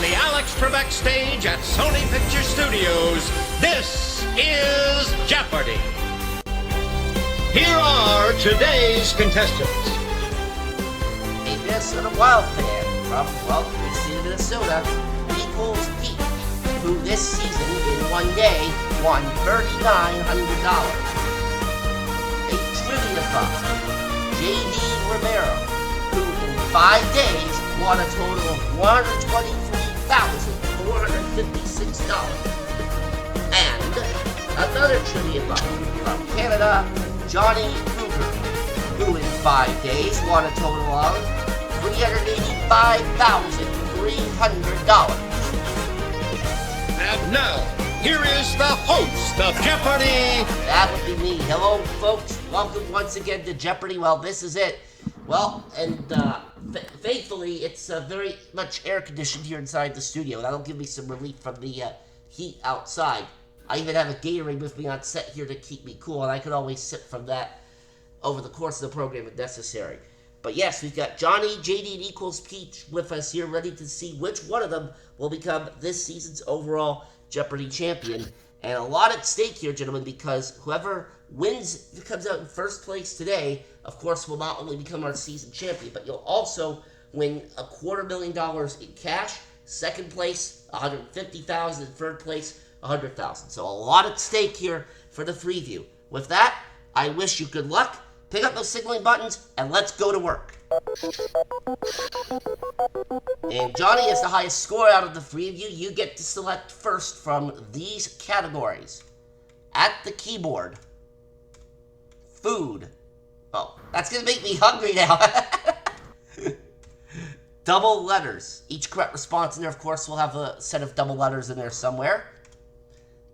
the Alex Trebek stage at Sony Picture Studios, this is Jeopardy! Here are today's contestants. A Minnesota Wild fan from, well, the state of Minnesota equals Pete, who this season in one day won $3,900. A trivia buff, J.D. Romero, who in 5 days won a total of $123,456. And another trivia buff from Canada, Johnny Kruger, who in 5 days won a total of $385,300. And now, here is the host of Jeopardy! That would be me. Hello, folks. Welcome once again to Jeopardy. Well, this is it. Well, and thankfully, it's very much air-conditioned here inside the studio. That'll give me some relief from the heat outside. I even have a Gatorade with me on set here to keep me cool, and I could always sip from that over the course of the program if necessary. But yes, we've got Johnny, JD, and Equals Peach with us here, ready to see which one of them will become this season's overall Jeopardy champion. And a lot at stake here, gentlemen, because whoever wins, comes out in first place today, of course, will not only become our season champion, but you'll also win $250,000 in cash. Second place, $150,000. And third place, $100,000. So a lot at stake here for the three of you. With that, I wish you good luck. Pick up those signaling buttons, and let's go to work. And Johnny is the highest score out of the three of you. You get to select first from these categories. At the keyboard, food. Oh, that's going to make me hungry now. Double letters. Each correct response in there, of course, will have a set of double letters in there somewhere.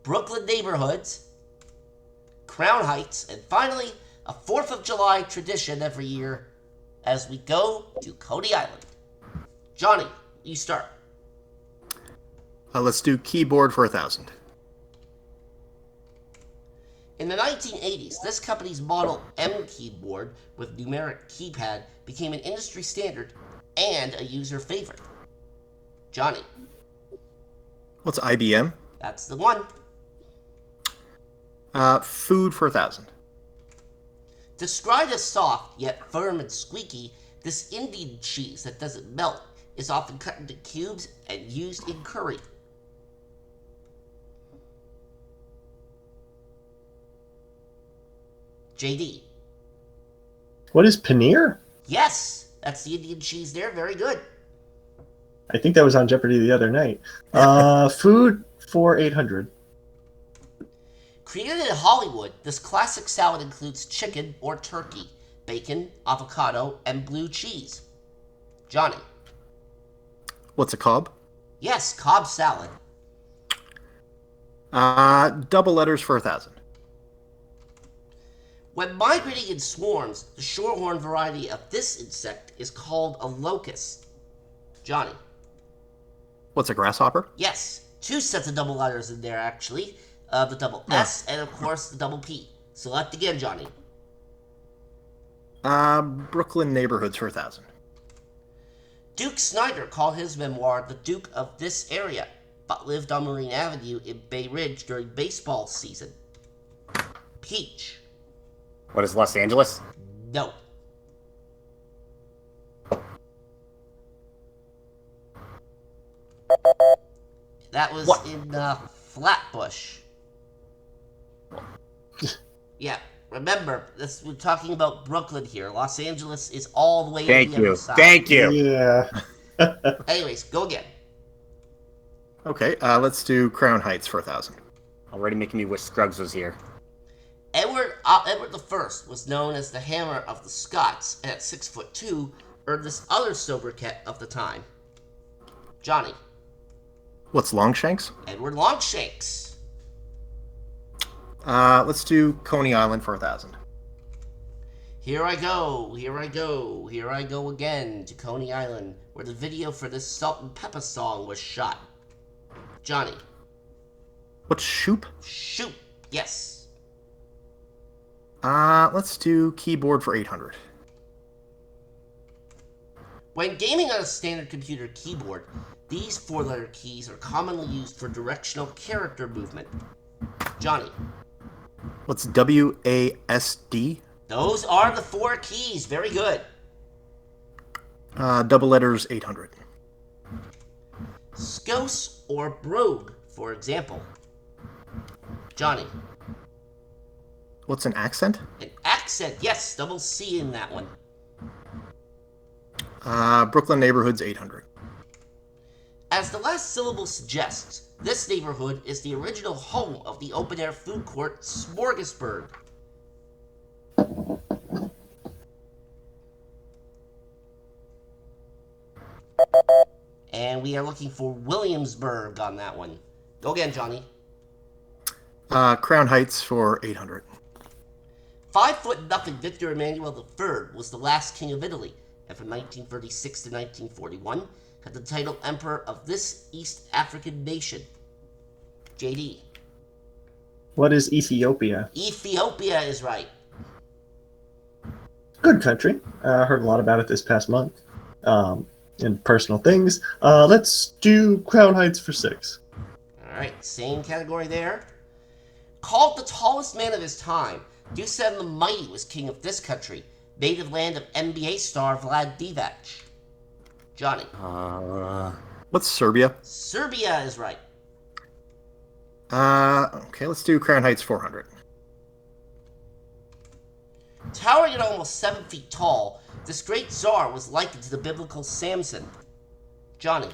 Brooklyn neighborhoods. Crown Heights. And finally, a 4th of July tradition every year as we go to Coney Island. Johnny, you start. Let's do keyboard for 1,000. In the 1980s, this company's Model M keyboard with numeric keypad became an industry standard and a user favorite. Johnny. What's IBM? That's the one. Food for 1,000. Described as soft, yet firm and squeaky, this Indian cheese that doesn't melt is often cut into cubes and used in curry. JD. What is paneer? Yes, that's the Indian cheese there. Very good. I think that was on Jeopardy the other night. Food for 800. Created in Hollywood, this classic salad includes chicken or turkey, bacon, avocado, and blue cheese. Johnny. What's a cob? Yes, Cobb salad. Double letters for 1,000. When migrating in swarms, the shorthorn variety of this insect is called a locust. Johnny. What's a grasshopper? Yes, 2 sets of double letters in there, actually. The double S and, of course, the double P. Select again, Johnny. Brooklyn neighborhoods for 1,000. Duke Snyder called his memoir The Duke of This Area, but lived on Marine Avenue in Bay Ridge during baseball season. Peach. What is Los Angeles? No. That was in Flatbush. Yeah, remember, we're talking about Brooklyn here. Los Angeles is all the way on the other side. Thank you. Yeah. Anyways, go again. Okay, let's do Crown Heights for 1,000. Already making me wish Scruggs was here. Edward I was known as the Hammer of the Scots, and at 6'2", earned this other sobriquet of the time. Johnny. What's Longshanks? Edward Longshanks. Let's do Coney Island for 1,000. Here I go again to Coney Island, where the video for this Salt and Pepper song was shot. Johnny. What's Shoop? Shoop, yes. Let's do keyboard for 800. When gaming on a standard computer keyboard, These four-letter keys are commonly used for directional character movement. Johnny. What's WASD? Those are the four keys. Very good. Double letters 800. Skos or brogue, for example. Johnny. What's an accent? An accent, yes, double C in that one. Brooklyn neighborhood's 800. As the last syllable suggests, this neighborhood is the original home of the open-air food court Smorgasburg. And we are looking for Williamsburg on that one. Go again, Johnny. Crown Heights for 800. 5'0" Victor Emmanuel III was the last king of Italy, and from 1936 to 1941 had the title Emperor of this East African nation. JD. What is Ethiopia? Ethiopia is right. Good country. Heard a lot about it this past month. In personal things. Let's do Crown Heights for 6. Alright, same category there. Called the tallest man of his time, Dusan the Mighty was king of this country, native land of NBA star Vlad Divac. Johnny. What's Serbia? Serbia is right. Okay, let's do Crown Heights 400. Towering at almost 7 feet tall, this great czar was likened to the biblical Samson. Johnny.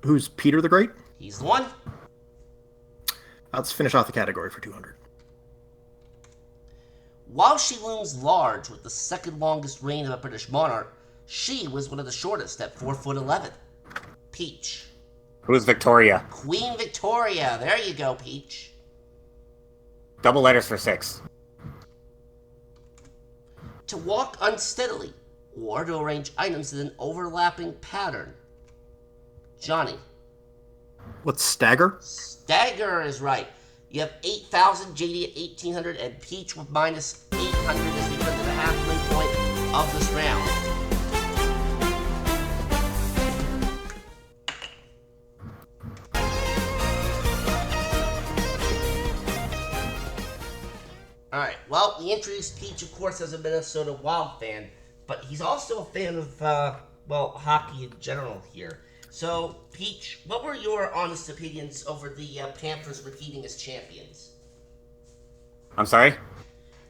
Who's Peter the Great? He's the one. Let's finish off the category for 200. While she looms large with the second longest reign of a British monarch, she was one of the shortest at 4'11". Peach. Who's Victoria? Queen Victoria. There you go, Peach. Double letters for 6. To walk unsteadily, or to arrange items in an overlapping pattern. Johnny. What's stagger? Stagger is right. You have 8,000, JD at 1,800, and Peach with minus 800 as we come to the halfway point of this round. Alright, well, we introduced Peach, of course, as a Minnesota Wild fan, but he's also a fan of, hockey in general here. So, Peach, what were your honest opinions over the Panthers repeating as champions? I'm sorry?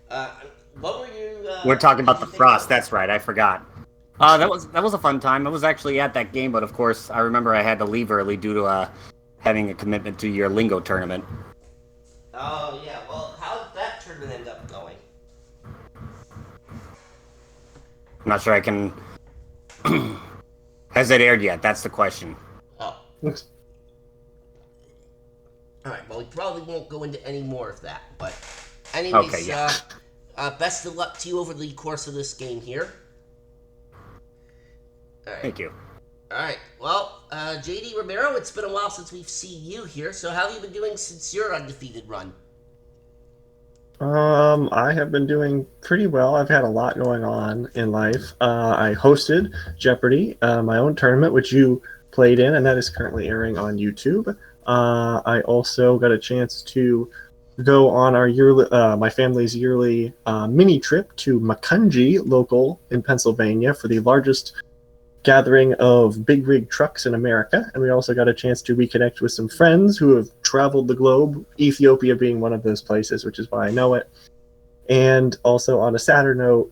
What were you... We're talking about the Frost, that's right, I forgot. That was a fun time. I was actually at that game, but of course, I remember I had to leave early due to having a commitment to your lingo tournament. Oh, yeah, well, how did that tournament end up going? I'm not sure I can... Has it aired yet? That's the question. Oh. Alright, well, we probably won't go into any more of that, but... Anyways, okay, yeah. Best of luck to you over the course of this game here. Alright. Thank you. Alright, well, JD Romero, it's been a while since we've seen you here, so how have you been doing since your undefeated run? I have been doing pretty well. I've had a lot going on in life. I hosted Jeopardy, my own tournament, which you played in, and that is currently airing on YouTube. I also got a chance to go on our yearly, my family's yearly mini trip to Macungie, local in Pennsylvania, for the largest gathering of big rig trucks in America. And we also got a chance to reconnect with some friends who have traveled the globe, Ethiopia being one of those places, which is why I know it. And also on a sadder note,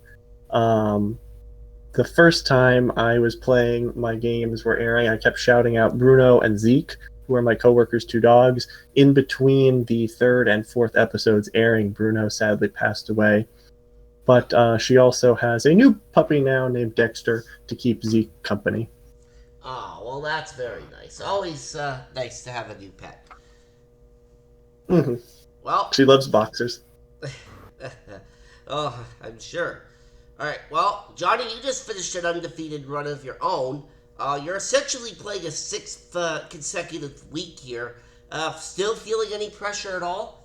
the first time I was playing, my games were airing, I kept shouting out Bruno and Zeke, who are my coworkers' 2 dogs. In between the 3rd and 4th episodes airing, Bruno sadly passed away. But she also has a new puppy now named Dexter to keep Zeke company. Oh, well, that's very nice. Always nice to have a new pet. Mm-hmm. Well, she loves boxers. Oh, I'm sure. Alright, well, Johnny, you just finished an undefeated run of your own. You're essentially playing a 6th consecutive week here. Still feeling any pressure at all?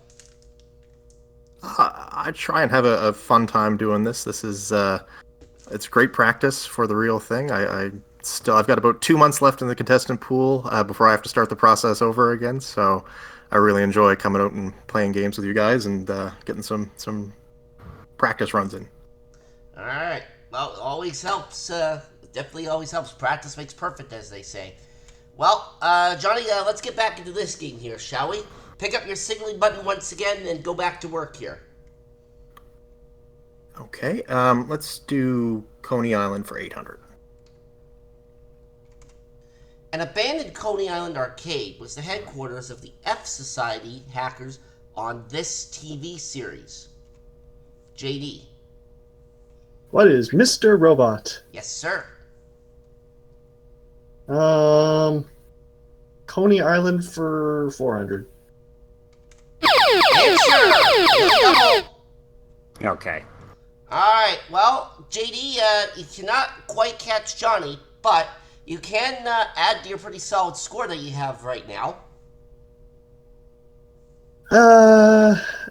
I try and have a fun time doing this. This is it's great practice for the real thing. I I've got about 2 months left in the contestant pool before I have to start the process over again. So I really enjoy coming out and playing games with you guys and getting some practice runs in. All right. Well, it always helps. Definitely always helps. Practice makes perfect, as they say. Well, Johnny, let's get back into this game here, shall we? Pick up your signaling button once again and go back to work here. Okay, let's do Coney Island for 800. An abandoned Coney Island arcade was the headquarters of the F Society hackers on this TV series. JD. What is Mr. Robot? Yes, sir. Coney Island for 400. Yes, sir. Okay. Alright, well, JD, you cannot quite catch Johnny, but you can add to your pretty solid score that you have right now.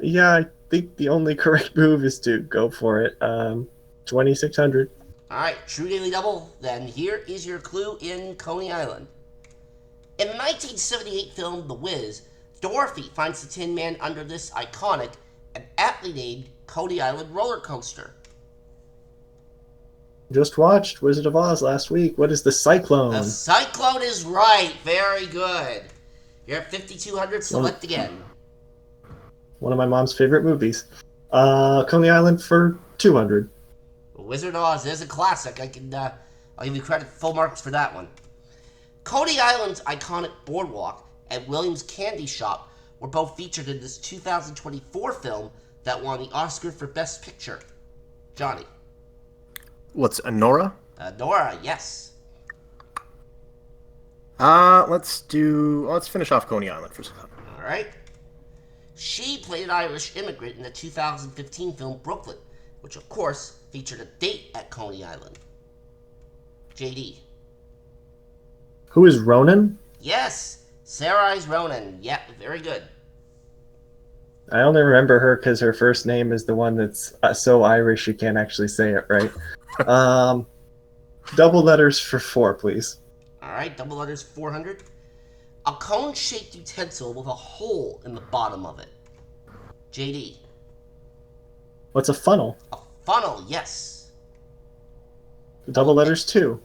Yeah, I think the only correct move is to go for it. 2600. Alright, true daily double. Then here is your clue in Coney Island. In the 1978 film The Wiz, Dorothy finds the Tin Man under this iconic and aptly named Coney Island roller coaster. Just watched Wizard of Oz last week. What is the Cyclone? The Cyclone is right. Very good. You're at 5200. Select again. One of my mom's favorite movies. Coney Island for 200. Wizard of Oz is a classic. I'll give you credit, full marks for that one. Coney Island's iconic boardwalk and Williams Candy Shop were both featured in this 2024 film that won the Oscar for Best Picture. Johnny. What's Nora? Nora, yes. Let's finish off Coney Island for some. All right. She played an Irish immigrant in the 2015 film Brooklyn, which of course featured a date at Coney Island. JD. Who is Ronan? Yes, Sarai's Ronan. Yep, very good. I only remember her because her first name is the one that's so Irish you can't actually say it right. Double letters for 4, please. All right, double letters 400. A cone-shaped utensil with a hole in the bottom of it. JD. What's a funnel? A funnel, yes. Double letters 2. All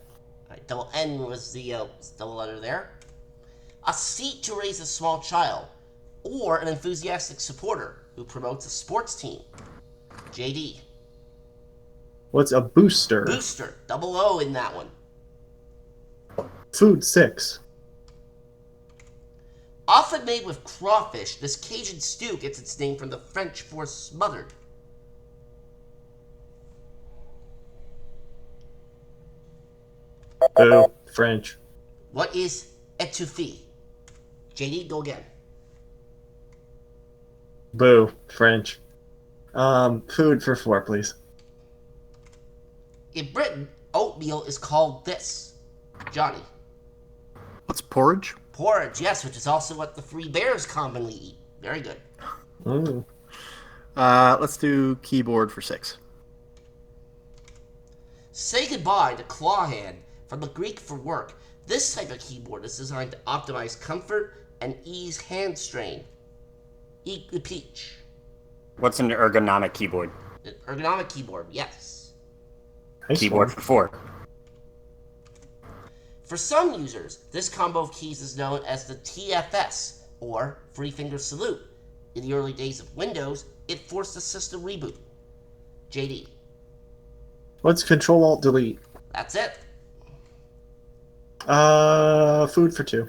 right, double N was the double letter there. A seat to raise a small child, or an enthusiastic supporter who promotes a sports team. JD. What's a booster? Booster, double O in that one. Food 6. Often made with crawfish, this Cajun stew gets its name from the French for smothered. Boo. French. What is étouffée? JD, go again. Boo. French. Food for 4, please. In Britain, oatmeal is called this. Johnny. What's porridge? Porridge, yes, which is also what the Three Bears commonly eat. Very good. Mm. Let's do keyboard for 6. Say goodbye to claw hand, from the Greek for work. This type of keyboard is designed to optimize comfort and ease hand strain. Eat the peach. What's an ergonomic keyboard? An ergonomic keyboard, yes. Nice Keyboard one. for 4. For some users, this combo of keys is known as the TFS, or Free Finger Salute. In the early days of Windows, it forced a system reboot. JD. What's Control-Alt-Delete? That's it. Food for 2.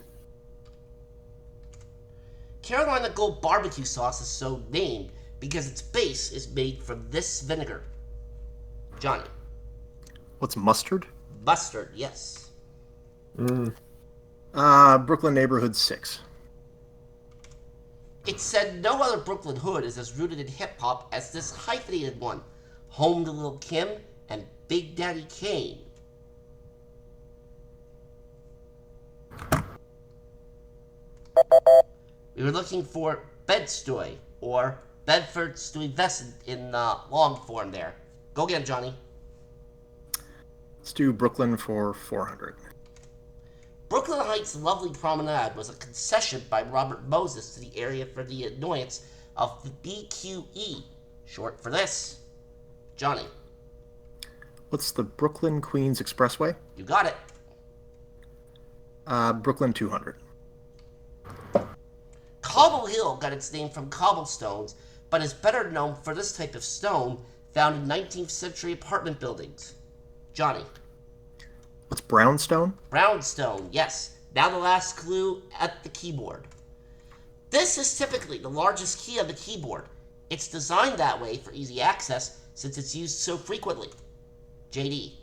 Carolina Gold barbecue sauce is so named because its base is made from this vinegar. Johnny. What's mustard? Mustard, yes. Mm. Brooklyn neighborhood 6. It's said no other Brooklyn hood is as rooted in hip-hop as this hyphenated one. Home to Lil' Kim and Big Daddy Kane. We were looking for Bedstuy, or Bedford Stuyvesant in long form there. Go again, Johnny. Let's do Brooklyn for 400. Brooklyn Heights' lovely promenade was a concession by Robert Moses to the area for the annoyance of the BQE, short for this. Johnny. What's the Brooklyn Queens Expressway? You got it. Brooklyn 200. Cobble Hill got its name from cobblestones, but is better known for this type of stone found in 19th century apartment buildings. Johnny. What's brownstone? Brownstone, yes. Now the last clue at the keyboard. This is typically the largest key on the keyboard. It's designed that way for easy access since it's used so frequently. JD.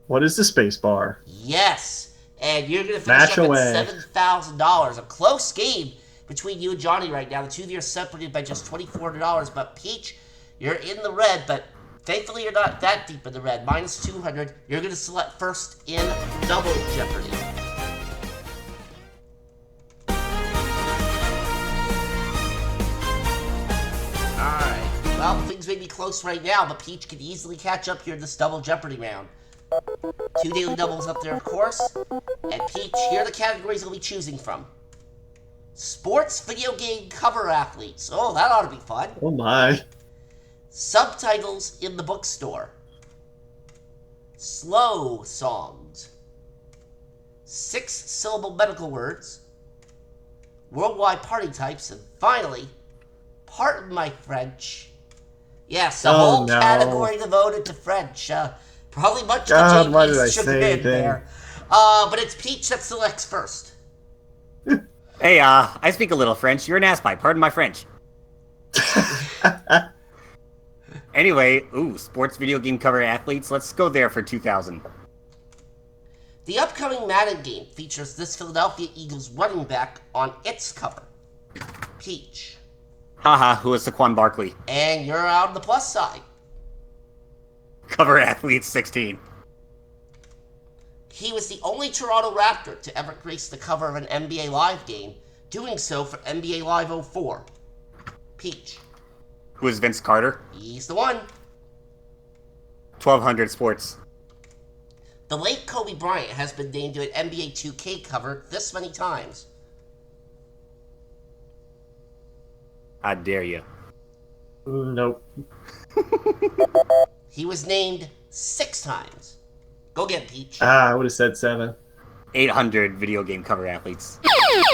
What is the space bar? Yes. And you're going to finish Match up away. at $7,000. A close game between you and Johnny right now. The two of you are separated by just $2,400. But Peach, you're in the red, but thankfully you're not that deep in the red. Minus 200. You're going to select first in Double Jeopardy. Alright. Well, things may be close right now, but Peach can easily catch up here in this Double Jeopardy round. 2 daily doubles up there, of course. And Peach, here are the categories you'll be choosing from. Sports video game cover athletes. Oh, that ought to be fun. Oh my. Subtitles in the bookstore. Slow songs. 6-syllable medical words. Worldwide party types. And finally, pardon my French. Yes, a whole no. category devoted to French. Probably much God, to why did I JP's say chagrin anything? there. But it's Peach that selects first. Hey, I speak a little French. You're an ass pipe. Pardon my French. Anyway, sports video game cover athletes. Let's go there for 2,000. The upcoming Madden game features this Philadelphia Eagles running back on its cover. Peach. Haha, who is Saquon Barkley? And you're out on the plus side. Cover athletes 16. He was the only Toronto Raptor to ever grace the cover of an NBA Live game, doing so for NBA Live 04. Peach. Who is Vince Carter? He's the one. 1200 sports. The late Kobe Bryant has been named to an NBA 2K cover this many times. I dare you. Nope. He was named 6 times. Go get Peach. I would have said 7. 800 video game cover athletes.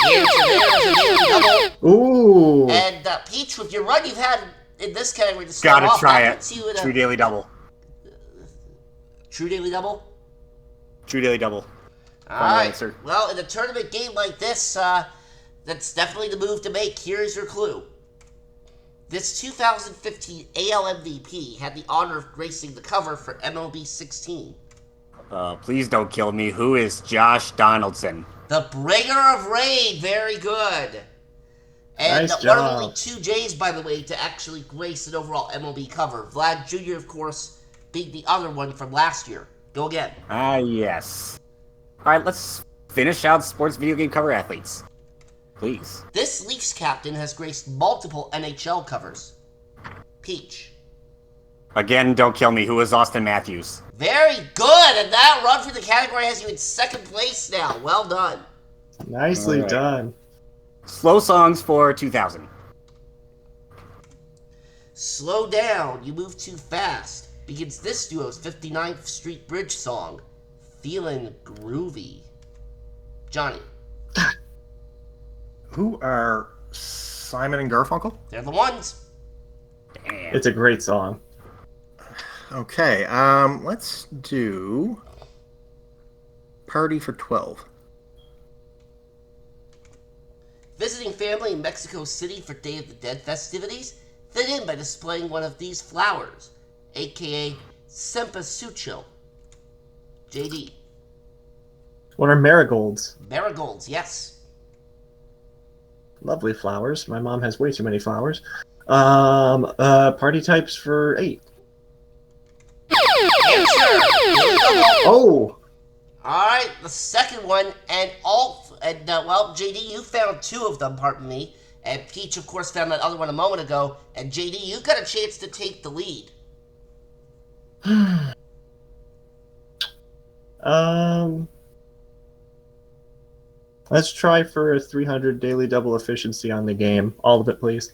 Here's a daily double. Ooh. And Peach, with your run you've had in this category to start Gotta off, try that it. puts you in a True daily double. true daily double. True daily double. All right. answer. Well, in a tournament game like this, that's definitely the move to make. Here's your clue. This 2015 AL MVP had the honor of gracing the cover for MLB 16. Please don't kill me. Who is Josh Donaldson? The bringer of rain. Very good. And Nice one of job. only 2 J's, by the way, to actually grace an overall MLB cover. Vlad Jr., of course, beat the other one from last year. Go again. Yes. Alright, let's finish out sports video game cover athletes. Please. This Leafs captain has graced multiple NHL covers. Peach. Again, don't kill me. Who is Austin Matthews? Very good, and that run for the category has you in 2nd place now. Well done. Nicely All right. done. Slow songs for 2,000. Slow down, you move too fast. Begins this duo's 59th Street Bridge song, Feelin' Groovy. Johnny. Who are Simon and Garfunkel? They're the ones. Damn. It's a great song. Okay, let's do Party for 12. Visiting family in Mexico City for Day of the Dead festivities, fit in by displaying one of these flowers, aka cempasúchil. JD. What are marigolds? Marigolds, yes. Lovely flowers. My mom has way too many flowers. Party types for 8. Answer. Oh! Alright, the second one, and JD, you found 2 of them, pardon me. And Peach, of course, found that other one a moment ago. And JD, you got a chance to take the lead. Let's try for a 300 daily double efficiency on the game. All of it, please.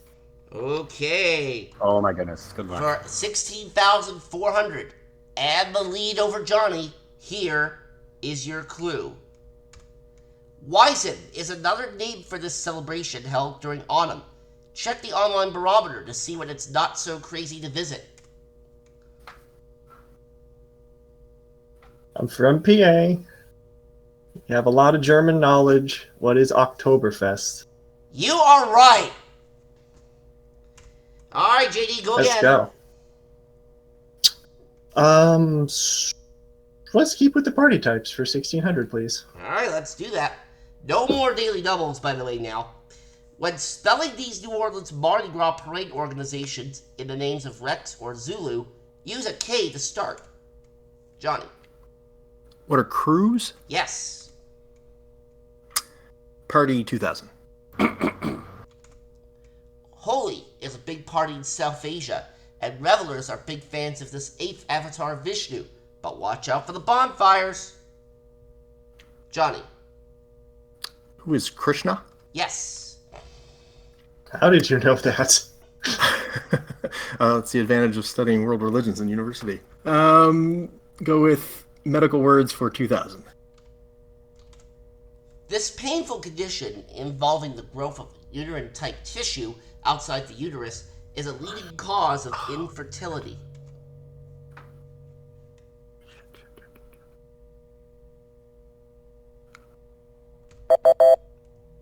Okay. Oh my goodness. Good luck. For 16,400 and the lead over Johnny, here is your clue. Wizen is another name for this celebration held during autumn. Check the online barometer to see when it's not so crazy to visit. I'm from PA. You have a lot of German knowledge. What is Oktoberfest? You are right. All right, JD, go Let's again. go. Let's keep with the party types for 1600, please. All right, let's do that. No more daily doubles, by the way, now. When spelling these New Orleans Mardi Gras parade organizations in the names of Rex or Zulu, use a K to start. Johnny. What are crews? Yes. Party 2000. Holi is a big party in South Asia, and revelers are big fans of this 8th avatar Vishnu, but watch out for the bonfires. Johnny. Who is Krishna? Yes. How did you know that? It's the advantage of studying world religions in university. Go with medical words for 2000. This painful condition involving the growth of uterine-type tissue outside the uterus is a leading cause of infertility.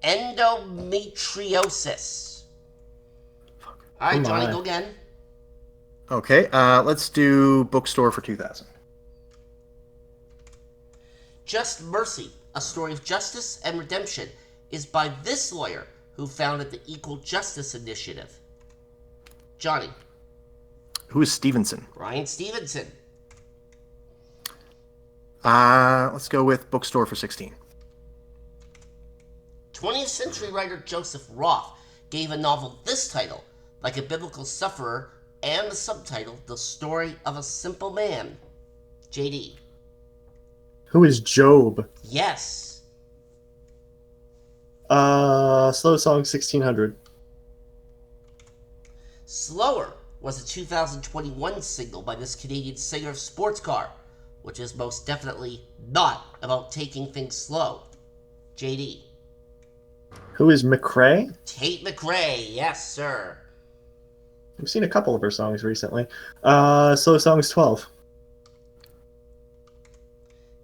Endometriosis. All right, Johnny, go again. Okay, let's do bookstore for 2000. Just Mercy, a story of justice and redemption, is by this lawyer who founded the Equal Justice Initiative. Johnny. Who is Stevenson? Brian Stevenson. Let's go with bookstore for 16. 20th century writer Joseph Roth gave a novel this title, like a biblical sufferer, and the subtitle, The Story of a Simple Man. JD. Who is Job? Yes. Slow Song 1600. Slower was a 2021 single by this Canadian singer of sports car, which is most definitely not about taking things slow. JD. Who is McRae? Tate McRae, yes, sir. We've seen a couple of her songs recently. Slow Songs 12.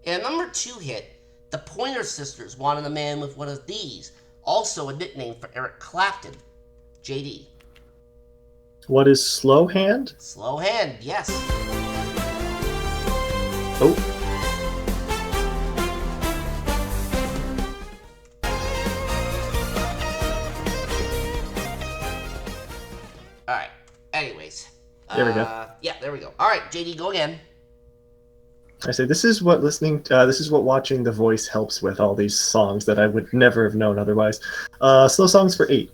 In a number 2 hit, the Pointer Sisters wanted a man with one of these, also a nickname for Eric Clapton. JD. What is Slow Hand? Slow Hand, yes. Oh. Alright, anyways. There we go. Yeah, there we go. Alright, JD, go again. I say this is what watching The Voice helps with, all these songs that I would never have known otherwise. Slow Songs for 8.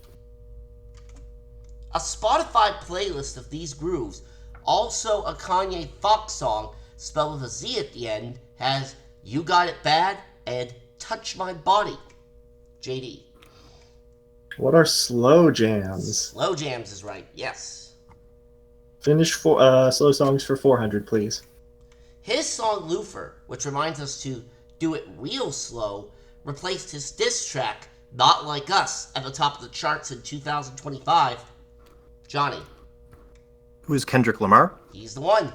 A Spotify playlist of these grooves, also a Kanye Fox song spelled with a Z at the end, has You Got It Bad and Touch My Body. JD. What are slow jams? Slow jams is right, yes. Finish slow songs for 400, please. His song Lufer, which reminds us to do it real slow, replaced his diss track, Not Like Us, at the top of the charts in 2025. Johnny. Who is Kendrick Lamar? He's the one.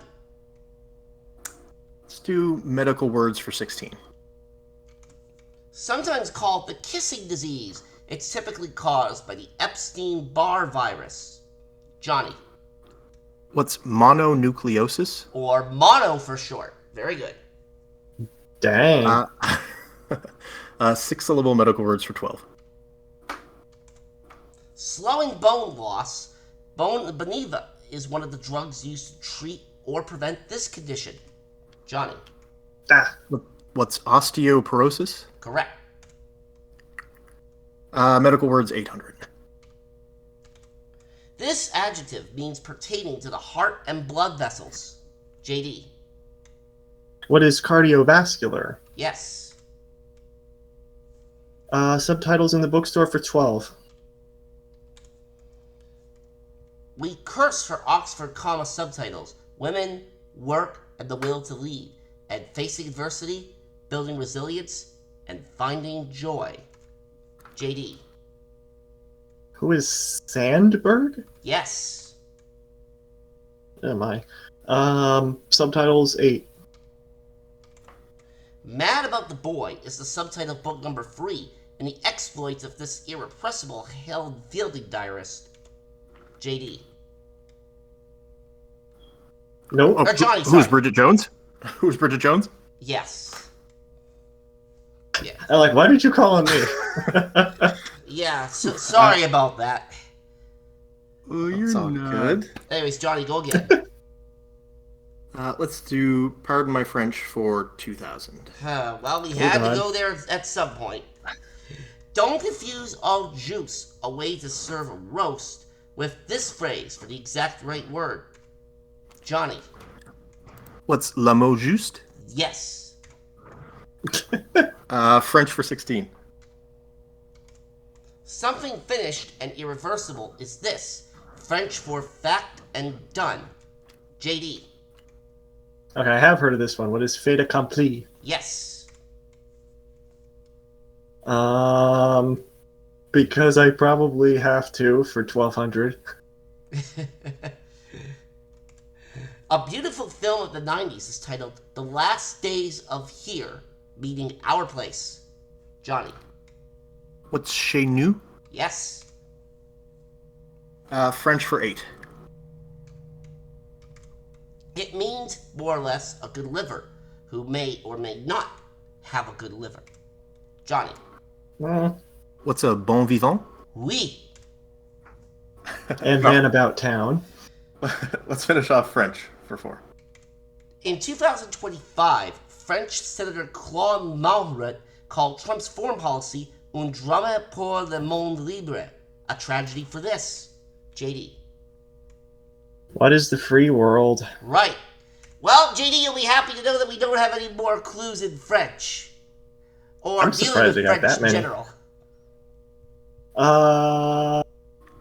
Let's do medical words for 16. Sometimes called the kissing disease, it's typically caused by the Epstein-Barr virus. Johnny. What's mononucleosis? Or mono for short. Very good. Dang. 6-syllable medical words for 12. Slowing bone loss. Boniva is one of the drugs used to treat or prevent this condition. Johnny. What's osteoporosis? Correct. Medical words 800. This adjective means pertaining to the heart and blood vessels. JD. What is cardiovascular? Yes. Subtitles in the bookstore for 12. We curse for Oxford comma subtitles. Women, work, and the will to lead. And facing adversity, building resilience, and finding joy. JD. Who is Sandberg? Yes. Am I? Subtitles 8. Mad About the Boy is the subtitle of book number 3 and the exploits of this irrepressible Helen Fielding diarist. JD. Nope. Or Johnny, Who's sorry. Bridget Jones? Who's Bridget Jones? Yes. Yeah. I'm like, why did you call on me? Yeah, so sorry about that. Oh, you're all good. Anyways, Johnny, go again. Let's do Pardon My French for 2000. Well, we had to God. go there at some point. Don't confuse au jus, a way to serve a roast, with this phrase for the exact right word. Johnny. What's le mot juste? Yes. French for 16. Something finished and irreversible is this. French for fact and done. JD. Okay, I have heard of this one. What is fait accompli? Yes. Because I probably have to for 1200. A beautiful film of the 90s is titled The Last Days of Here, meaning Our Place. Johnny. What's chez nous? Yes. French for 8. It means, more or less, a good liver, who may or may not have a good liver. Johnny. What's a bon vivant? Oui. And Man About Town. Let's finish off French for 4. In 2025, French Senator Claude Malhuret called Trump's foreign policy un drame pour le monde libre, a tragedy for this. JD. What is the free world? Right. Well, JD, you'll be happy to know that we don't have any more clues in French. Or I'm dealing surprised with they got French that in many. general.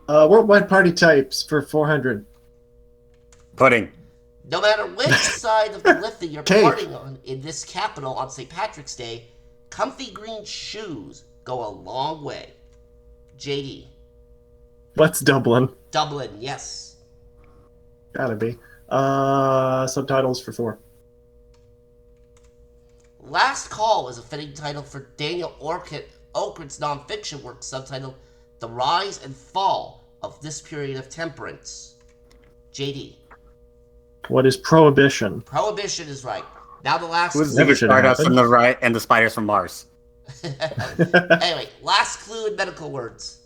Worldwide party types for 400. Pudding. No matter which side of the lifting you're Cake. partying on in this capital on St. Patrick's Day, comfy green shoes go a long way. JD. What's Dublin? Dublin, yes. Gotta be. Subtitles for 4. Last Call is a fitting title for Daniel Okren's nonfiction work subtitled The Rise and Fall of This Period of Temperance. JD. What is Prohibition? Prohibition is right. Now the last Who's Never the should Stardust happen. from the right and the spiders from Mars? Anyway, last clue in medical words.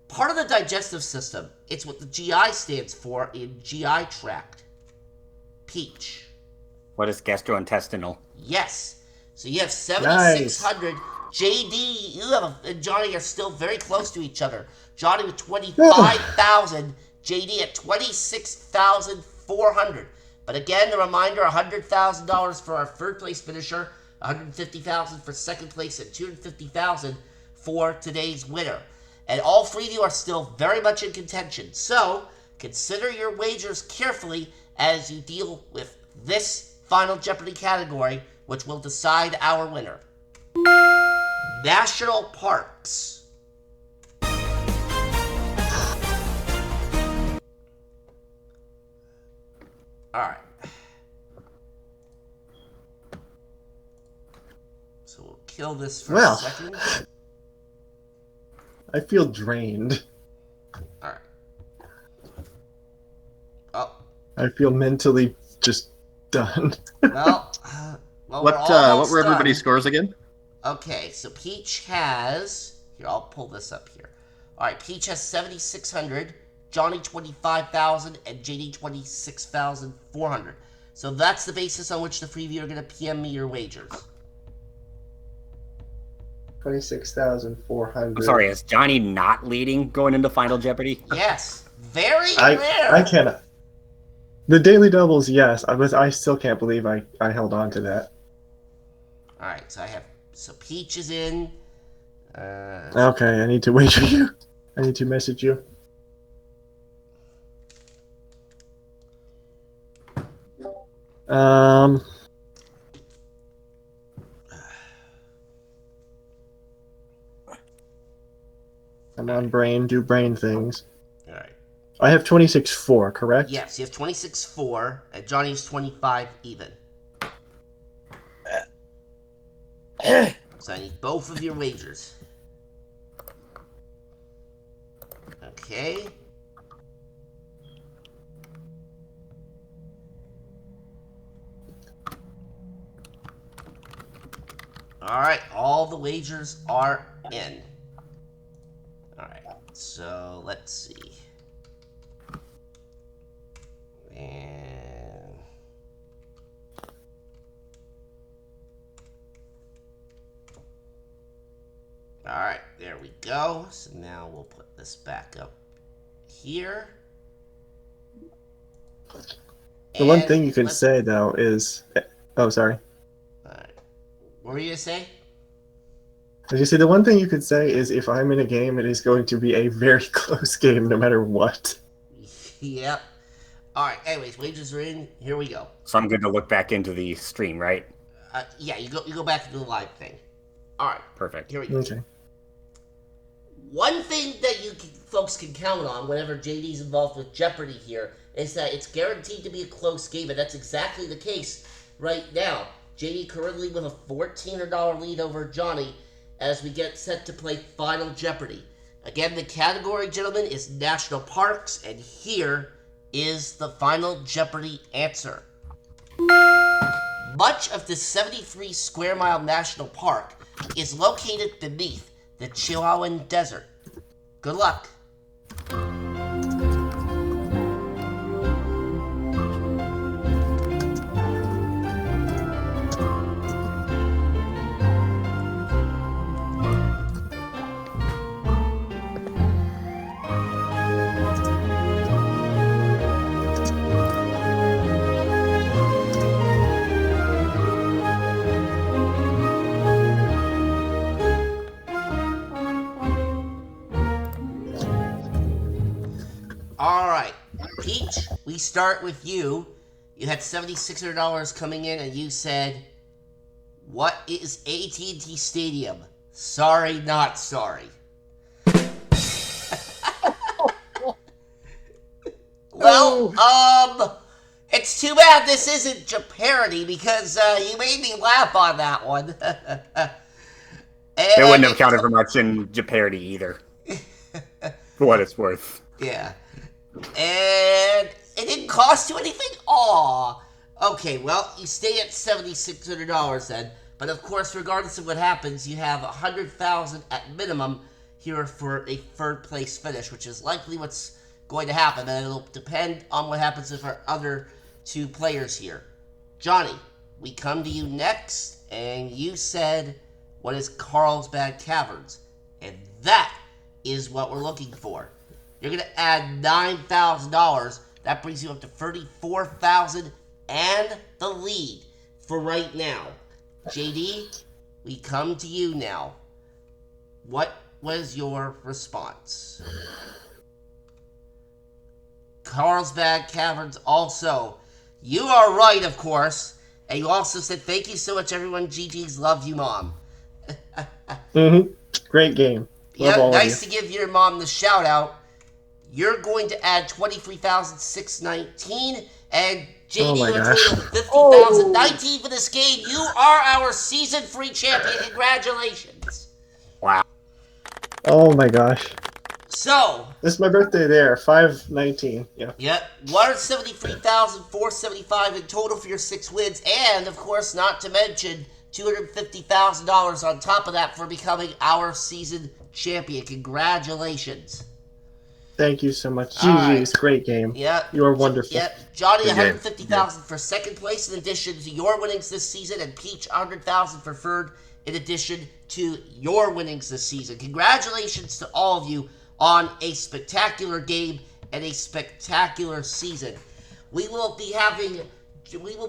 Part of the digestive system. It's what the GI stands for in GI tract. Peach. What is gastrointestinal? Yes. So you have 7,600. JD, you have and Johnny are still very close to each other. Johnny with 25,000. JD at 26,400. But again, a reminder: $100,000 for our third place finisher, $150,000 for second place, and $250,000 for today's winner. And all three of you are still very much in contention. So consider your wagers carefully as you deal with this final Jeopardy category, which will decide our winner. National Parks. Alright. So we'll kill this for Well. a second. I feel drained. Alright. Oh, I feel mentally just done. well, well What we're almost were everybody's done. scores again? Okay, so Peach has... Here, I'll pull this up here. Alright, Peach has 7,600, Johnny 25,000, and JD 26,400. So that's the basis on which the three of you are going to PM me your wagers. 26,400. I'm sorry, is Johnny not leading going into Final Jeopardy? Yes, very rare. I cannot. The daily doubles, yes. I still can't believe I held on to that. Alright, so I have... So Peach is in. Okay, I need to wager you. I need to message you. Come on, brain. Do brain things. All right. I have 26-4, correct? Yes, you have 26-4, and Johnny's 25 even. So I need both of your wagers. Okay. All right, all the wagers are in. All right, so let's see. And all right, there we go. So now we'll put this back up here. The one thing you can say, though, is... Oh, sorry. All right. What were you going to say? As you say, the one thing you could say is if I'm in a game, it is going to be a very close game no matter what. Yep. All right, anyways, wagers are in. Here we go. So I'm good to look back into the stream, right? Yeah, you go back to the live thing. All right. Perfect. Here we go. Okay. One thing that folks can count on whenever JD's involved with Jeopardy here is that it's guaranteed to be a close game, and that's exactly the case right now. JD currently with a $1,400 lead over Johnny as we get set to play Final Jeopardy. Again, the category, gentlemen, is National Parks, and here is the Final Jeopardy answer. Much of the 73 square mile national park is located beneath the Chihuahuan Desert. Good luck. All right, Peach, we start with you. You had $7,600 coming in, and you said, "What is AT&T Stadium? Sorry, not sorry." Well, it's too bad this isn't Jeopardy because you made me laugh on that one. It wouldn't have counted for much in Jeopardy either. For what it's worth. Yeah. And it didn't cost you anything? Aw. Okay, well, you stay at $7,600 then. But of course, regardless of what happens, you have $100,000 at minimum here for a third place finish, which is likely what's going to happen. And it'll depend on what happens with our other two players here. Johnny, we come to you next, and you said, what is Carlsbad Caverns? And that is what we're looking for. You're going to add $9,000. That brings you up to $34,000 and the lead for right now. JD, we come to you now. What was your response? Carlsbad Caverns also. You are right, of course. And you also said, thank you so much, everyone. GG's love you, Mom. Great game. Love Yeah, all nice of to give your mom the shout out. You're going to add $23,619, and JD Oh my with a gosh. total of $50,019 for this game. You are our season 3 champion. Congratulations. Wow. Oh my gosh. So, This is my birthday there, 5/19. Yeah. yep, $173,475 in total for your 6 wins, and of course, not to mention $250,000 on top of that for becoming our season champion. Congratulations. Thank you so much. All right. GG's, great game. Yep. You are wonderful. Yep. Johnny, Good game. $150,000 for second place in addition to your winnings this season, and Peach, $100,000 for third in addition to your winnings this season. Congratulations to all of you on a spectacular game and a spectacular season. We will be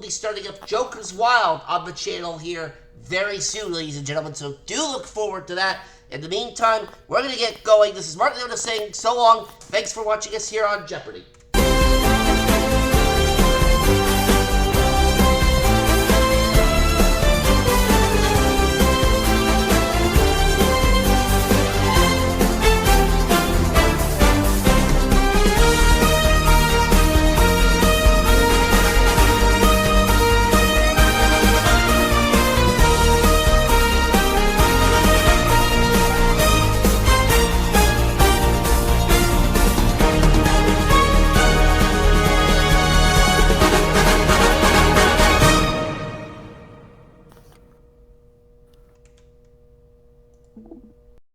starting up Joker's Wild on the channel here very soon, ladies and gentlemen, so do look forward to that. In the meantime, we're going to get going. This is Martin Leona saying so long. Thanks for watching us here on Jeopardy!